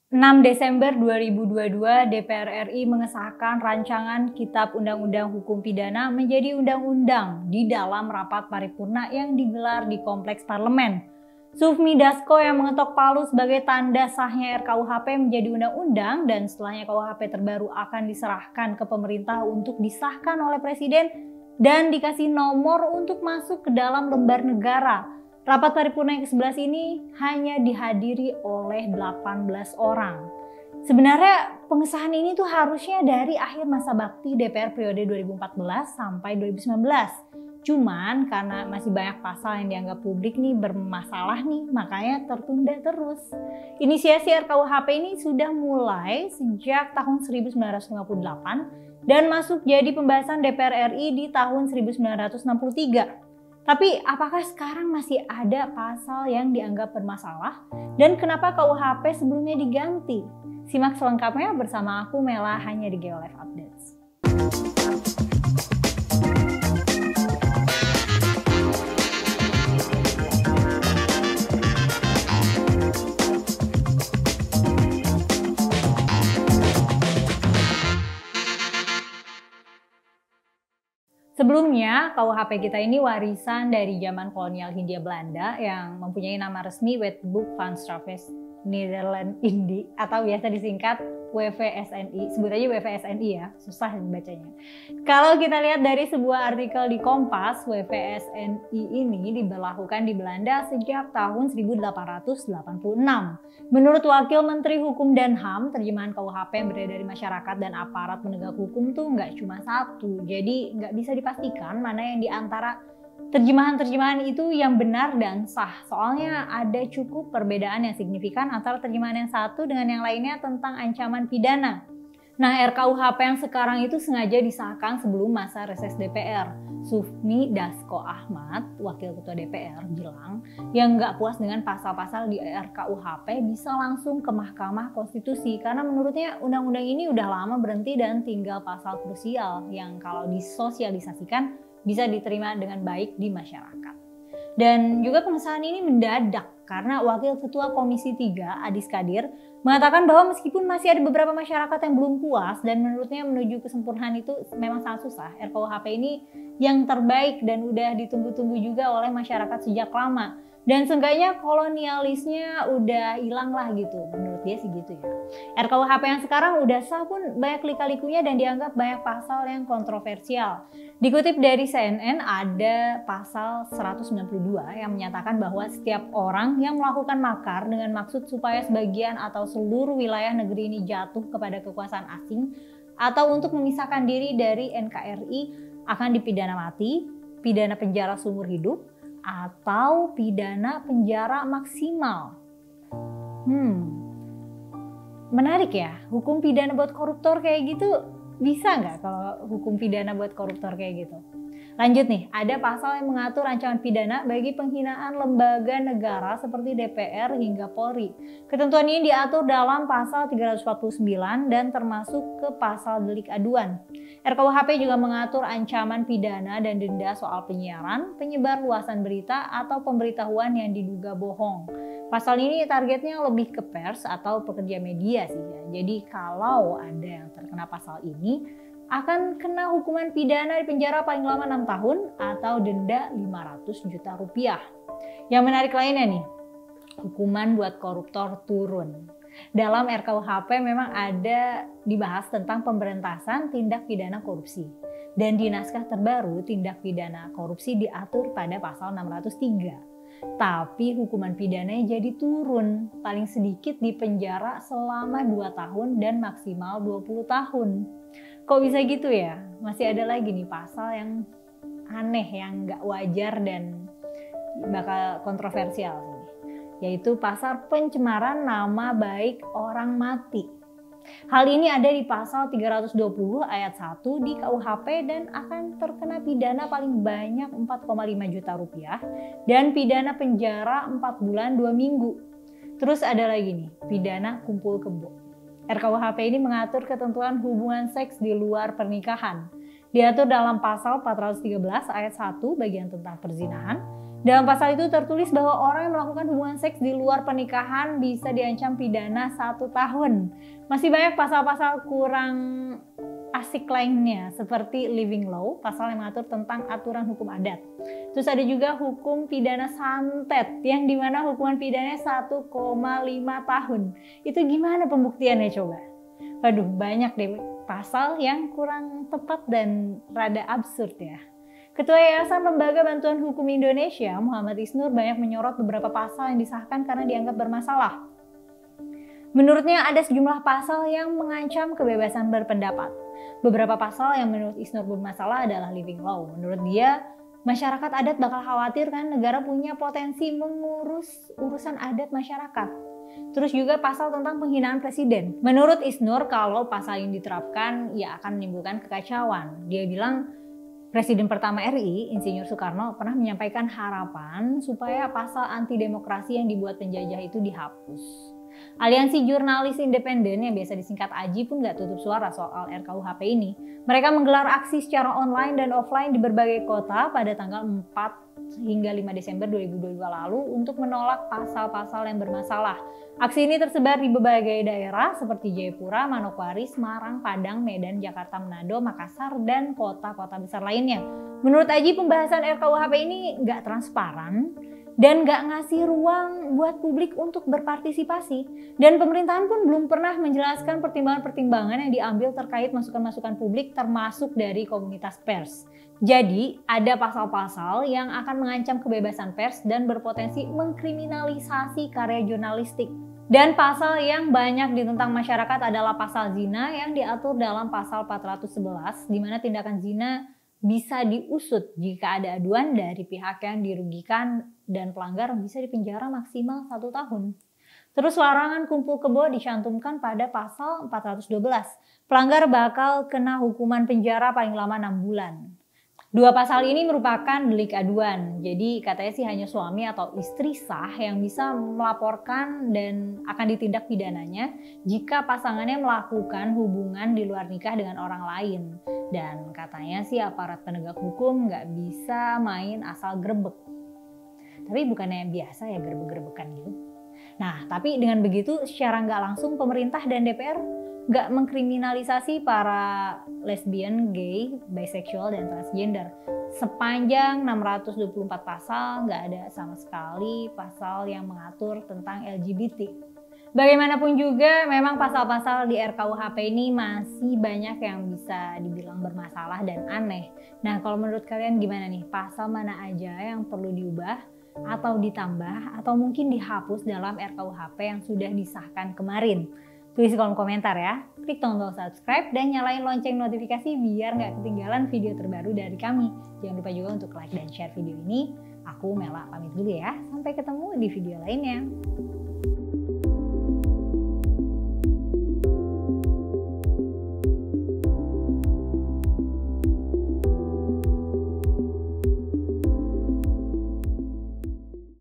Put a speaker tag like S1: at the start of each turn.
S1: 6 Desember 2022, DPR RI mengesahkan rancangan Kitab Undang-Undang Hukum Pidana menjadi undang-undang di dalam rapat paripurna yang digelar di Kompleks Parlemen. Sufmi Dasko yang mengetok palu sebagai tanda sahnya RKUHP menjadi undang-undang dan setelahnya KUHP terbaru akan diserahkan ke pemerintah untuk disahkan oleh Presiden dan dikasih nomor untuk masuk ke dalam lembar negara. Rapat paripurna yang ke-11 ini hanya dihadiri oleh 18 orang. Sebenarnya pengesahan ini tuh harusnya dari akhir masa bakti DPR periode 2014 sampai 2019. Cuman karena masih banyak pasal yang dianggap publik nih bermasalah nih, makanya tertunda terus. Inisiasi RKUHP ini sudah mulai sejak tahun 1958 dan masuk jadi pembahasan DPR RI di tahun 1963. Tapi apakah sekarang masih ada pasal yang dianggap bermasalah dan kenapa KUHP sebelumnya diganti? Simak selengkapnya bersama aku Mela hanya di Geolife Updates. Sebelumnya, KUHP kita ini warisan dari zaman kolonial Hindia Belanda yang mempunyai nama resmi Wetboek van Strafrecht Nederland-Indië atau biasa disingkat WVSNI. Sebut aja WVSNI ya, susah bacanya. Kalau kita lihat dari sebuah artikel di Kompas, WVSNI ini diberlakukan di Belanda sejak tahun 1886. Menurut Wakil Menteri Hukum dan HAM, terjemahan KUHP yang beredar dari masyarakat dan aparat penegak hukum tuh nggak cuma satu. Jadi nggak bisa dipastikan mana yang diantara terjemahan-terjemahan itu yang benar dan sah. Soalnya ada cukup perbedaan yang signifikan antara terjemahan yang satu dengan yang lainnya tentang ancaman pidana. Nah, RKUHP yang sekarang itu sengaja disahkan sebelum masa reses DPR. Sufmi Dasko Ahmad, Wakil Ketua DPR, bilang yang nggak puas dengan pasal-pasal di RKUHP bisa langsung ke Mahkamah Konstitusi karena menurutnya undang-undang ini udah lama berhenti dan tinggal pasal krusial yang kalau disosialisasikan bisa diterima dengan baik di masyarakat. Dan juga pengesahan ini mendadak karena Wakil Ketua Komisi 3 Adis Kadir mengatakan bahwa meskipun masih ada beberapa masyarakat yang belum puas dan menurutnya menuju kesempurnaan itu memang sangat susah, RKUHP ini yang terbaik dan udah ditunggu-tunggu juga oleh masyarakat sejak lama. Dan seenggaknya kolonialisnya udah hilang lah gitu, menurut dia sih gitu ya. RKUHP yang sekarang udah sah pun banyak lika-likunya dan dianggap banyak pasal yang kontroversial. Dikutip dari CNN ada pasal 192 yang menyatakan bahwa setiap orang yang melakukan makar dengan maksud supaya sebagian atau seluruh wilayah negeri ini jatuh kepada kekuasaan asing atau untuk memisahkan diri dari NKRI akan dipidana mati, pidana penjara seumur hidup, atau pidana penjara maksimal. Menarik ya, hukum pidana buat koruptor kayak gitu bisa nggak kalau hukum pidana buat koruptor kayak gitu? Lanjut nih, ada pasal yang mengatur ancaman pidana bagi penghinaan lembaga negara seperti DPR hingga Polri. Ketentuan ini diatur dalam pasal 349 dan termasuk ke pasal delik aduan. RKUHP juga mengatur ancaman pidana dan denda soal penyiaran, penyebar luasan berita, atau pemberitahuan yang diduga bohong. Pasal ini targetnya lebih ke pers atau pekerja media sih ya. Jadi kalau ada yang terkena pasal ini, akan kena hukuman pidana di penjara paling lama 6 tahun atau denda 500 juta rupiah. Yang menarik lainnya nih, hukuman buat koruptor turun. Dalam RKUHP memang ada dibahas tentang pemberantasan tindak pidana korupsi. Dan di naskah terbaru tindak pidana korupsi diatur pada pasal 603. Tapi hukuman pidananya jadi turun, paling sedikit di penjara selama 2 tahun dan maksimal 20 tahun. Kok bisa gitu ya? Masih ada lagi nih pasal yang aneh, yang nggak wajar dan bakal kontroversial sih. Yaitu pasal pencemaran nama baik orang mati. Hal ini ada di pasal 320 ayat 1 di KUHP dan akan terkena pidana paling banyak 4,5 juta rupiah dan pidana penjara 4 bulan 2 minggu. Terus ada lagi nih, pidana kumpul kebo. RKUHP ini mengatur ketentuan hubungan seks di luar pernikahan. Diatur dalam pasal 413 ayat 1 bagian tentang perzinahan Dalam pasal itu tertulis bahwa orang yang melakukan hubungan seks di luar pernikahan bisa diancam pidana 1 tahun. Masih banyak pasal-pasal kurang asik lainnya seperti living law, pasal yang mengatur tentang aturan hukum adat. Terus ada juga hukum pidana santet yang dimana hukuman pidananya 1,5 tahun. Itu gimana pembuktiannya coba? Waduh, banyak deh pasal yang kurang tepat dan rada absurd ya. Ketua Yayasan Lembaga Bantuan Hukum Indonesia, Muhammad Isnur, banyak menyorot beberapa pasal yang disahkan karena dianggap bermasalah. Menurutnya ada sejumlah pasal yang mengancam kebebasan berpendapat. Beberapa pasal yang menurut Isnur bermasalah adalah living law. Menurut dia, masyarakat adat bakal khawatir kan negara punya potensi mengurus urusan adat masyarakat. Terus juga pasal tentang penghinaan presiden. Menurut Isnur, kalau pasal yang diterapkan ya akan menimbulkan kekacauan. Dia bilang Presiden pertama RI, Insinyur Soekarno, pernah menyampaikan harapan supaya pasal anti demokrasi yang dibuat penjajah itu dihapus. Aliansi Jurnalis Independen yang biasa disingkat AJI pun gak tutup suara soal RKUHP ini. Mereka menggelar aksi secara online dan offline di berbagai kota pada tanggal 4 hingga 5 Desember 2022 lalu untuk menolak pasal-pasal yang bermasalah. Aksi ini tersebar di berbagai daerah seperti Jayapura, Manokwari, Semarang, Padang, Medan, Jakarta, Manado, Makassar, dan kota-kota besar lainnya. Menurut AJI, pembahasan RKUHP ini gak transparan dan gak ngasih ruang buat publik untuk berpartisipasi. Dan pemerintahan pun belum pernah menjelaskan pertimbangan-pertimbangan yang diambil terkait masukan-masukan publik termasuk dari komunitas pers. Jadi ada pasal-pasal yang akan mengancam kebebasan pers dan berpotensi mengkriminalisasi karya jurnalistik. Dan pasal yang banyak ditentang masyarakat adalah pasal zina yang diatur dalam pasal 411, di mana tindakan zina bisa diusut jika ada aduan dari pihak yang dirugikan dan pelanggar bisa dipenjara maksimal 1 tahun. Terus larangan kumpul kebo dicantumkan pada pasal 412. Pelanggar bakal kena hukuman penjara paling lama 6 bulan. Dua pasal ini merupakan delik aduan. Jadi katanya sih hanya suami atau istri sah yang bisa melaporkan dan akan ditindak pidananya jika pasangannya melakukan hubungan di luar nikah dengan orang lain. Dan katanya sih aparat penegak hukum nggak bisa main asal grebek. Tapi bukannya biasa ya grebek-grebekan gitu. Nah, tapi dengan begitu secara nggak langsung pemerintah dan DPR nggak mengkriminalisasi para lesbian, gay, bisexual, dan transgender. Sepanjang 624 pasal nggak ada sama sekali pasal yang mengatur tentang LGBT. Bagaimanapun juga memang pasal-pasal di RKUHP ini masih banyak yang bisa dibilang bermasalah dan aneh. Nah, kalau menurut kalian gimana nih? Pasal mana aja yang perlu diubah atau ditambah atau mungkin dihapus dalam RKUHP yang sudah disahkan kemarin? Tulis di kolom komentar ya. Klik tombol subscribe dan nyalain lonceng notifikasi biar nggak ketinggalan video terbaru dari kami. Jangan lupa juga untuk like dan share video ini. Aku Mela pamit dulu ya. Sampai ketemu di video lainnya.